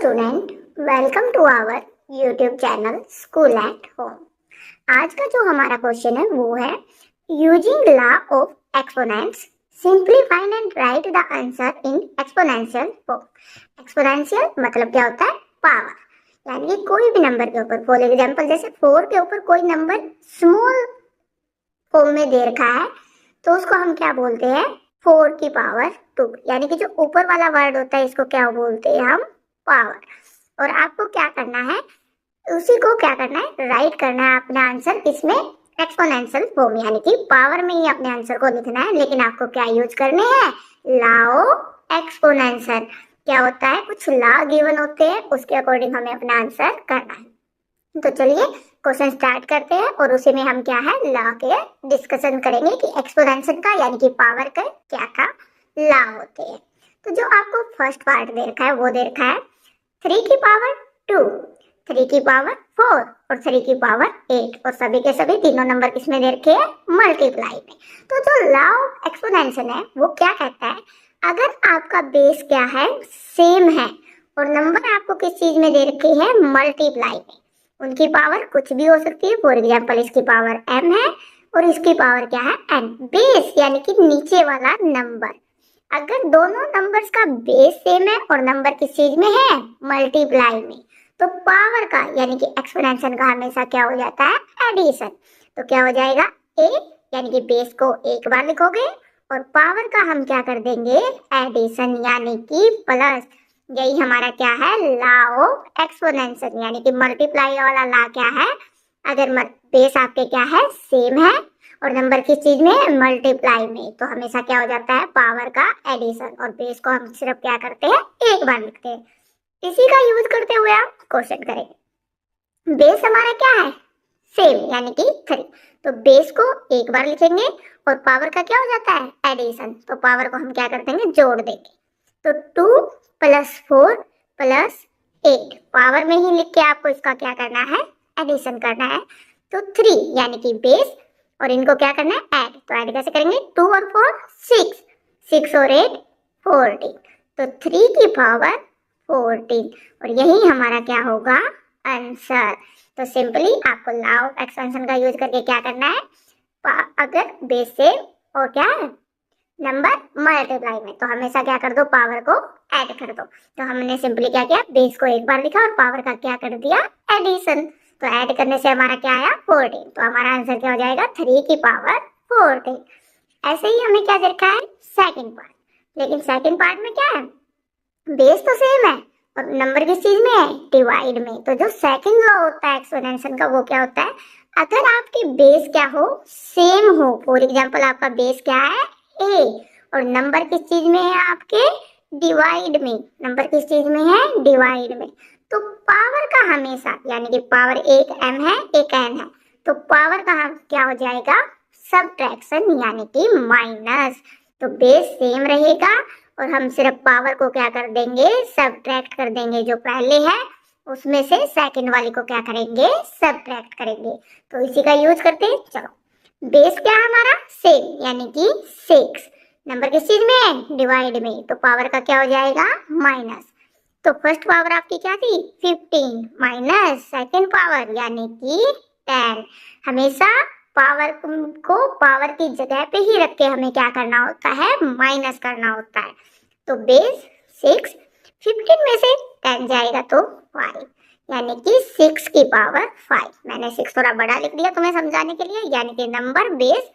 Student, welcome to our YouTube channel school at home. आज का जो हमारा क्वेश्चन है वो है using law of exponents simplify and write the answer in exponential form. Exponential मतलब क्या होता है? पावर, यानी कि कोई भी नंबर के ऊपर, फॉर एग्जांपल जैसे 4 के ऊपर कोई नंबर स्मॉल फॉर्म में दे रखा है तो उसको हम क्या बोलते हैं? 4 की पावर 2, यानी कि जो ऊपर वाला वर्ड होता है इसको क्या बोलते हैं हम? पावर। और आपको क्या करना है, उसी को क्या करना है? राइट करना है अपना आंसर किसमें? एक्सपोनेंशियल फॉर्म, यानी कि पावर में ही अपने आंसर को लिखना है। लेकिन आपको क्या यूज करने हैं? Law exponential. क्या होता है? कुछ लॉ गिवन होते हैं, उसके अकॉर्डिंग हमें अपना आंसर करना है। तो चलिए क्वेश्चन स्टार्ट करते हैं और उसी में हम क्या है, लॉ के डिस्कशन करेंगे कि एक्सपोनेंशियल का यानी कि पावर का क्या लॉ होते हैं। तो जो आपको फर्स्ट पार्ट दे रखा है वो दे रखा है 3 की पावर 2, 3 की पावर 4 और 3 की पावर 8, और सभी के सभी तीनों नंबर किसमें दे रखे हैं? मल्टीप्लाई में। तो जो लॉ ऑफ एक्सपोनेंशियल है वो क्या कहता है? अगर आपका बेस क्या है? सेम है, और नंबर आपको किस चीज में दे रखे हैं? मल्टीप्लाई में। उनकी पावर कुछ भी हो सकती है। फॉर एग्जाम्पल इसकी पावर m है और इसकी पावर क्या है? n। बेस यानी कि नीचे वाला नंबर। अगर दोनों नंबर्स का बेस सेम है और नंबर किस चीज में है? मल्टीप्लाई में, तो पावर का यानी कि एक्सपोनेंशियल का हमेशा क्या हो जाता है? एडिशन। तो क्या हो जाएगा? a यानी कि बेस को एक बार लिखोगे और पावर का हम क्या कर देंगे? एडिशन, यानी कि प्लस। यही हमारा क्या है? लॉ ऑफ एक्सपोनेंशियल, यानी कि मल्टीप्लाई वाला लॉ क्या है? अगर बेस आपके क्या है? सेम है और नंबर किस चीज में? मल्टीप्लाई में, तो हमेशा क्या हो जाता है? पावर का एडिशन। और बेस को हम सिर्फ क्या करते हैं? एक बार लिखते हैं। इसी का यूज करते हुए आप क्वेश्चन करेंगे। बेस हमारा क्या है? सेम, यानी कि 3, तो बेस को एक बार लिखेंगे और पावर का क्या हो जाता है? एडिशन। तो पावर को हम क्या कर देंगे? जोड़ देंगे। तो 2 + 4 + 8, पावर में ही लिख के आपको इसका क्या करना है? एडिशन करना है। तो 3 यानी कि बेस, और इनको क्या करना है? ऐड। तो ऐड कैसे करेंगे? 2 और 4 6, 6 और 8 14, तो 3 की पावर 14, और यही हमारा क्या होगा? आंसर। तो सिंपली आपको लॉ ऑफ एक्सपेंशन का यूज करके क्या करना है? अगर बेस से और क्या है? नंबर मल्टीप्लाई में, तो हमेशा क्या कर दो? पावर को ऐड कर दो। तो हमने सिंपली क्या किया? बेस को एक बार लिखा और पावर का क्या कर दिया? एडिशन। तो ऐड करने से हमारा क्या आया? 14। तो हमारा आंसर क्या हो जाएगा? 3 की पावर 14। ऐसे ही हमें क्या देखा है? Second part. लेकिन सेकंड पार्ट में क्या है? बेस तो सेम है और नंबर किस चीज में है? डिवाइड में। तो जो सेकंड लॉ होता है एक्सपोनेंशियल का वो क्या होता है? अगर आपकी बेस क्या हो? सेम हो। फॉर एग्जांपल आपका बेस क्या है? a, और नंबर किस चीज में है आपके? डिवाइड में। नंबर किस चीज में है? डिवाइड में। तो पावर का हमेशा, यानी कि पावर एक m है एक n है, तो पावर का क्या हो जाएगा? सबट्रैक्शन, यानी कि माइनस। तो बेस सेम रहेगा और हम सिर्फ पावर को क्या कर देंगे? सबट्रैक्ट कर देंगे। जो पहले है उसमें से सेकंड वाली को क्या करेंगे? सबट्रैक्ट करेंगे। तो इसी का यूज करते हैं। चलो, बेस क्या है हमारा? सेम, यानी कि 6। नंबर किस चीज में है? डिवाइड में, तो पावर का क्या हो जाएगा? माइनस। तो फर्स्ट पावर आपकी क्या थी? 15 माइनस सेकंड पावर यानी कि 10। हमेशा पावर को पावर की जगह पे ही रख के हमें क्या करना होता है? माइनस करना होता है। तो बेस 6, 15 में से 10 जाएगा तो 5, यानी कि 6 की पावर 5। मैंने 6 थोड़ा बड़ा लिख दिया तुम्हें समझाने के लिए, यानी कि नंबर बेस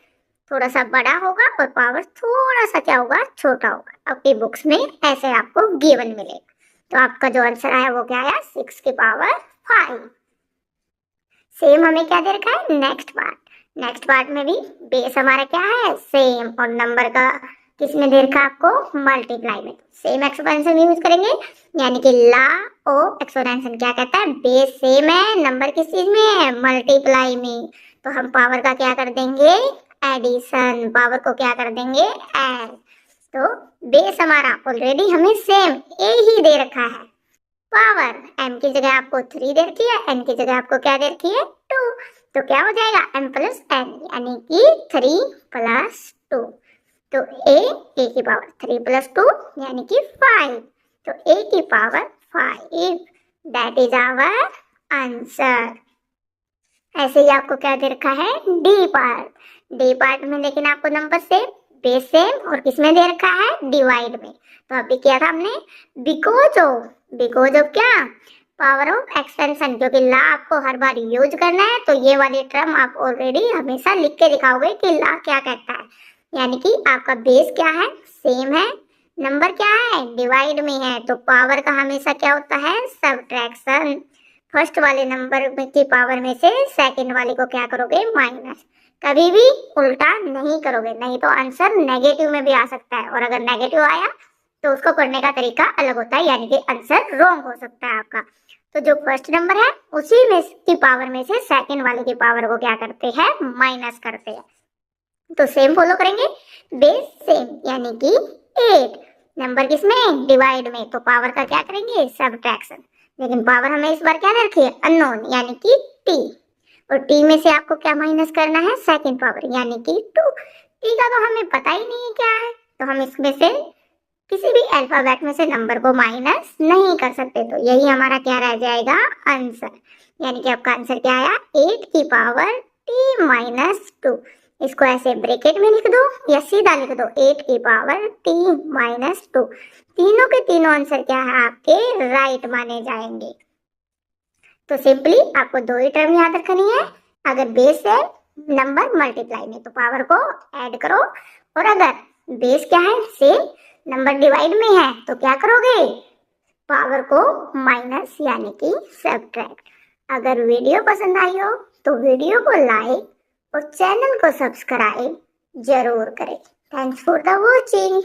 थोड़ा सा बड़ा होगा और पावर थोड़ा सा क्या होगा? छोटा होगा। आपकी बुक्स में ऐसे आपको गिवन मिलेगा। तो आपका जो आंसर आया वो क्या आया? 6 की पावर 5। सेम हमें क्या दे रखा है? Next part. नेक्स्ट पार्ट में भी बेस हमारा क्या है? सेम, और नंबर का किस में दे रखा आपको? मल्टीप्लाई में। सेम एक्सपेंशन यूज करेंगे, यानी कि लॉ ऑफ एक्सपोनेंशियल क्या कहता है? बेस सेम है, नंबर किस चीज में है? मल्टीप्लाई में। तो हम पावर का क्या कर देंगे? एडिशन। पावर को क्या कर देंगे? ऐड। तो बेस हमारा ऑलरेडी हमें सेम ए ही दे रखा है। पावर m की जगह आपको 3 दे रखी है, n की जगह आपको क्या दे रखी है? 2। तो क्या हो जाएगा? m + n, यानी कि 3 + 2। तो a की पावर 3 + 2 यानी कि 5, तो a की power 5, that is our answer. ऐसे ही आपको क्या दे रखा है, डी पार्ट में, लेकिन आपको नंबर से बेस सेम और किसमें दे रखा है, डिवाइड में। तो अभी किया था हमने बिकॉज ऑफ क्या, पावर ऑफ एक्सपेंशन, क्योंकि ला आपको हर बार यूज करना है, तो ये वाली टर्म आप ऑलरेडी हमेशा लिख के दिखाओगे कि ला क्या कहता है। यानी कि आपका बेस क्या है, सेम है, नंबर क्या है, डिवाइड में है, तो पावर का हमेशा क्या होता है, सब्ट्रैक्शन। फर्स्ट वाले नंबर की पावर में से सेकंड वाले को क्या करोगे, माइनस। कभी भी उल्टा नहीं करोगे, नहीं तो आंसर नेगेटिव में भी आ सकता है, और अगर नेगेटिव आया तो उसको करने का तरीका अलग होता है, यानी कि आंसर रॉन्ग हो सकता है आपका। तो जो फर्स्ट नंबर है उसी में की पावर में से सेकंड वाले की पावर को क्या करते हैं, माइनस करते हैं। तो सेम फॉलो करेंगे, बेस सेम, यानी कि 8, नंबर किसमें, डिवाइड में, तो पावर का क्या करेंगे, सब्ट्रैक्शन। लेकिन पावर हमें इस बार क्या रखी है, अननोन, यानी कि टी, और टी में से आपको क्या माइनस करना है, सेकंड पावर, यानी कि 2। टी का तो हमें पता ही नहीं है क्या है, तो हम इसमें से किसी भी अल्फाबेट में से नंबर को माइनस नहीं कर सकते, तो यही हमारा क्या रह जाएगा, आंसर। यानी कि आपका आंसर क्या आया, 8 की पावर टी माइनस 2। इसको ऐसे ब्रैकेट में लिख दो या सीधा लिख दो, 8 की पावर टी माइनस 2। तीनों के तीनों आंसर क्या है आपके, राइट माने जाएंगे। तो सिंपली आपको दो ही टर्म याद रखनी है, अगर बेस है नंबर मल्टीप्लाई में तो पावर को ऐड करो, और अगर बेस क्या है, सेम, नंबर डिवाइड में है तो क्या करोगे, पावर को माइनस, यानी कि सब्ट्रैक्ट। अगर वीडियो पसंद आई हो तो वीडियो को लाइक और चैनल को सब्सक्राइब जरूर करें। Thanks for the watching.